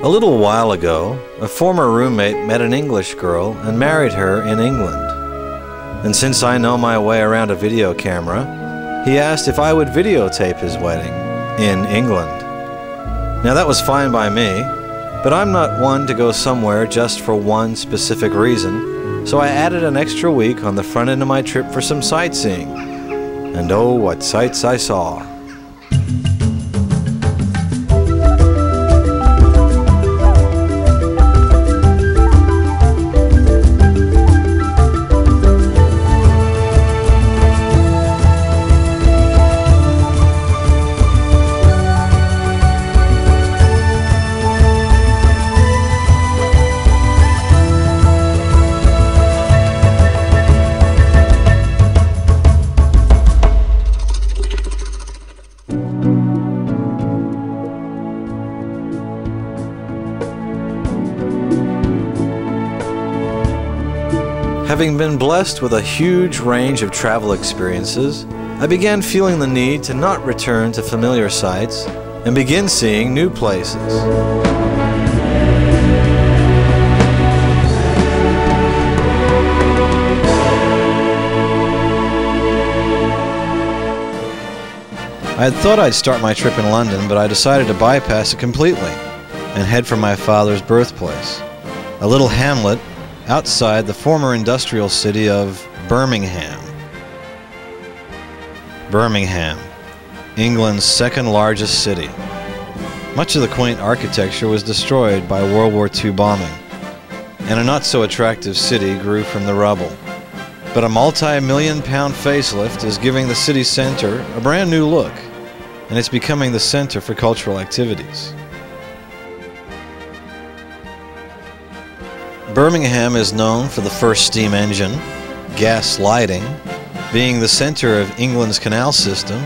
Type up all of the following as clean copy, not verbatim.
A little while ago, a former roommate met an English girl and married her in England. And since I know my way around a video camera, he asked if I would videotape his wedding in England. Now that was fine by me, but I'm not one to go somewhere just for one specific reason, so I added an extra week on the front end of my trip for some sightseeing. And oh, what sights I saw. Having been blessed with a huge range of travel experiences, I began feeling the need to not return to familiar sights and begin seeing new places. I had thought I'd start my trip in London, but I decided to bypass it completely and head for my father's birthplace, a little hamlet outside the former industrial city of Birmingham. Birmingham, England's second largest city. Much of the quaint architecture was destroyed by World War II bombing, and a not-so-attractive city grew from the rubble. But a multi-million-pound facelift is giving the city center a brand new look, and it's becoming the center for cultural activities. Birmingham is known for the first steam engine, gas lighting, being the center of England's canal system,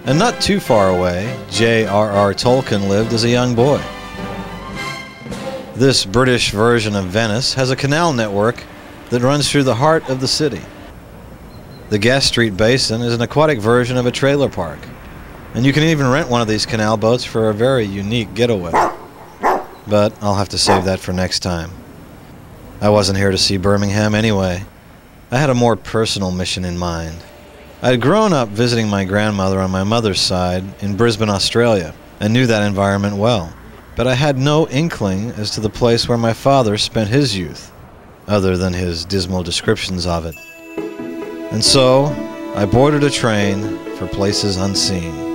and not too far away, J.R.R. Tolkien lived as a young boy. This British version of Venice has a canal network that runs through the heart of the city. The Gas Street Basin is an aquatic version of a trailer park, and you can even rent one of these canal boats for a very unique getaway. But I'll have to save that for next time. I wasn't here to see Birmingham anyway. I had a more personal mission in mind. I had grown up visiting my grandmother on my mother's side in Brisbane, Australia, and knew that environment well. But I had no inkling as to the place where my father spent his youth, other than his dismal descriptions of it. And so, I boarded a train for places unseen.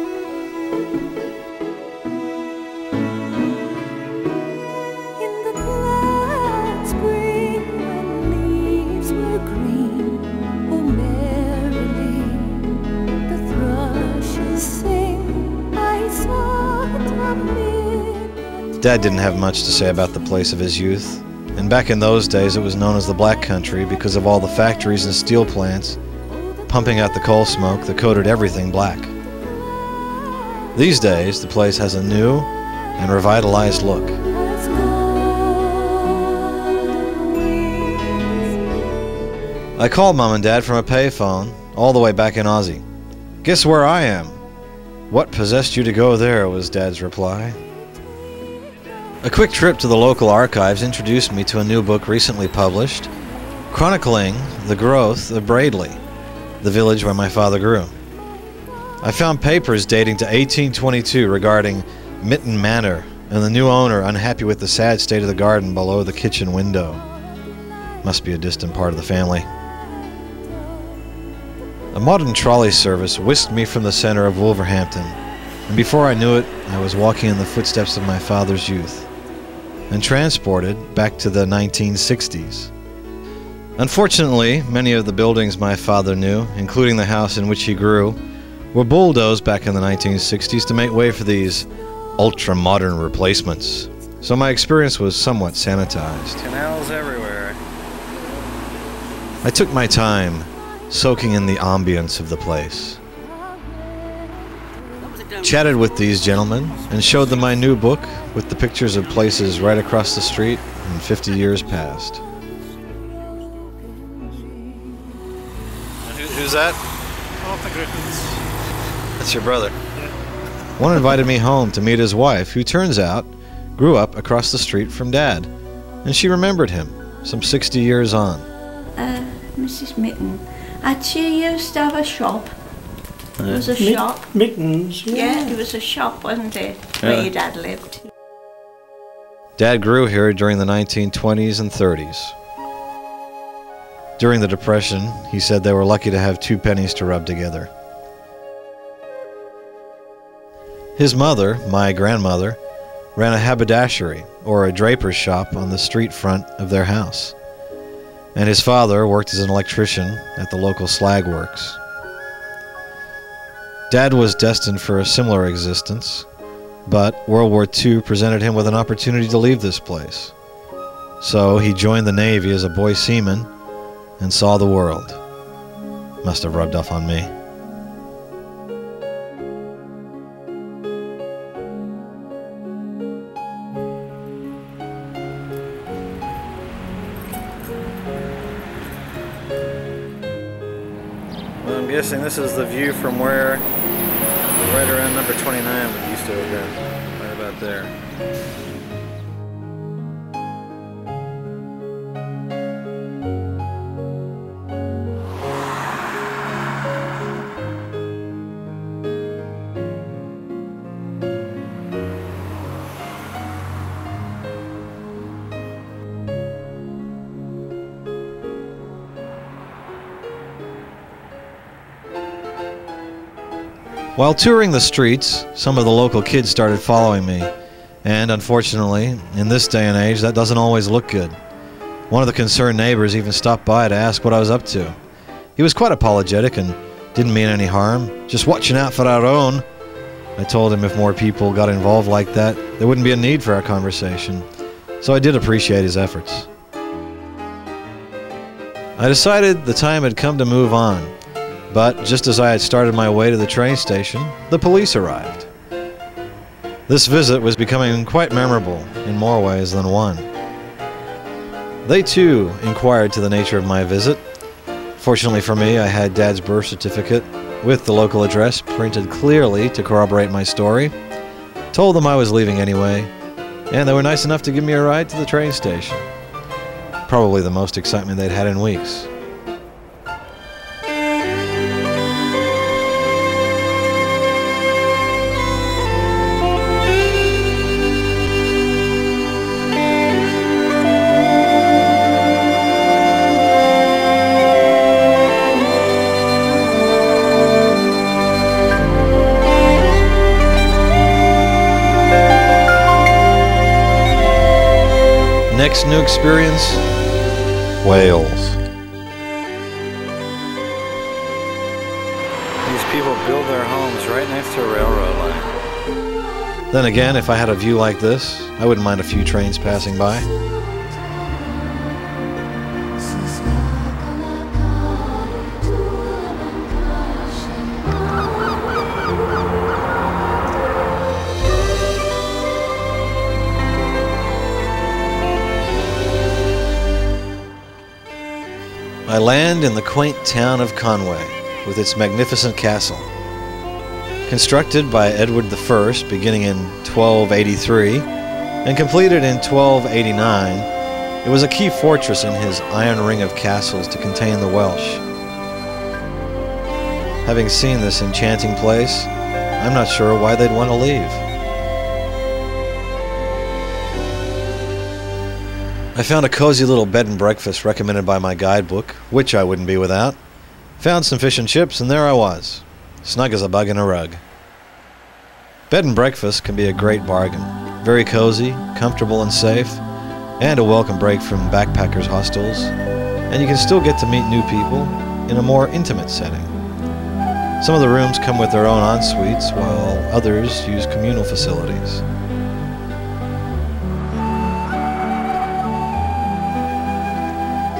Dad didn't have much to say about the place of his youth, and back in those days it was known as the Black Country because of all the factories and steel plants pumping out the coal smoke that coated everything black. These days the place has a new and revitalized look. I called Mom and Dad from a payphone all the way back in Aussie. "Guess where I am?" "What possessed you to go there?" was Dad's reply. A quick trip to the local archives introduced me to a new book recently published, chronicling the growth of Braidley, the village where my father grew. I found papers dating to 1822 regarding Mitten Manor and the new owner unhappy with the sad state of the garden below the kitchen window. Must be a distant part of the family. A modern trolley service whisked me from the center of Wolverhampton, and before I knew it, I was walking in the footsteps of my father's youth, and transported back to the 1960s. Unfortunately, many of the buildings my father knew, including the house in which he grew, were bulldozed back in the 1960s to make way for these ultra-modern replacements. So my experience was somewhat sanitized. Canals everywhere. I took my time, soaking in the ambience of the place. Chatted with these gentlemen and showed them my new book with the pictures of places right across the street in 50 years past. Who's that? One of the Griffins. That's your brother. Yeah. One invited me home to meet his wife, who turns out grew up across the street from Dad, and she remembered him some 60 years on. Mrs. Mitten. She used to have a shop. It was a shop. Mittens, yeah. Yeah, it was a shop, wasn't it, where your dad lived. Dad grew here during the 1920s and 30s. During the Depression, he said they were lucky to have 2 pennies to rub together. His mother, my grandmother, ran a haberdashery, or a draper's shop, on the street front of their house. And his father worked as an electrician at the local slag works. Dad was destined for a similar existence, but World War II presented him with an opportunity to leave this place. So he joined the Navy as a boy seaman and saw the world. Must have rubbed off on me. Well, I'm guessing this is the view from where, right around number 29 we used to have been, right about there. While touring the streets, some of the local kids started following me, and unfortunately, in this day and age, that doesn't always look good. One of the concerned neighbors even stopped by to ask what I was up to. He was quite apologetic and didn't mean any harm, just watching out for our own. I told him if more people got involved like that, there wouldn't be a need for our conversation, so I did appreciate his efforts. I decided the time had come to move on. But just as I had started my way to the train station, the police arrived. This visit was becoming quite memorable in more ways than one. They too inquired to the nature of my visit. Fortunately for me, I had Dad's birth certificate with the local address printed clearly to corroborate my story. Told them I was leaving anyway, and they were nice enough to give me a ride to the train station. Probably the most excitement they'd had in weeks. Next new experience, Wales. These people build their homes right next to a railroad line. Then again, if I had a view like this, I wouldn't mind a few trains passing by. I land in the quaint town of Conway with its magnificent castle. Constructed by Edward I beginning in 1283 and completed in 1289, it was a key fortress in his iron ring of castles to contain the Welsh. Having seen this enchanting place, I'm not sure why they'd want to leave. I found a cozy little bed and breakfast recommended by my guidebook, which I wouldn't be without. Found some fish and chips, and there I was, snug as a bug in a rug. Bed and breakfast can be a great bargain. Very cozy, comfortable and safe, and a welcome break from backpackers' hostels, and you can still get to meet new people in a more intimate setting. Some of the rooms come with their own en-suites, while others use communal facilities.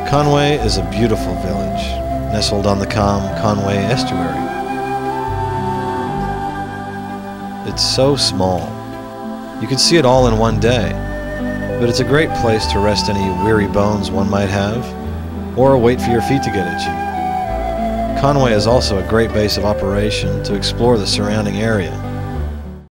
Conway is a beautiful village, nestled on the calm Conway estuary. It's so small. You can see it all in one day, but it's a great place to rest any weary bones one might have, or wait for your feet to get itchy. Conway is also a great base of operation to explore the surrounding area.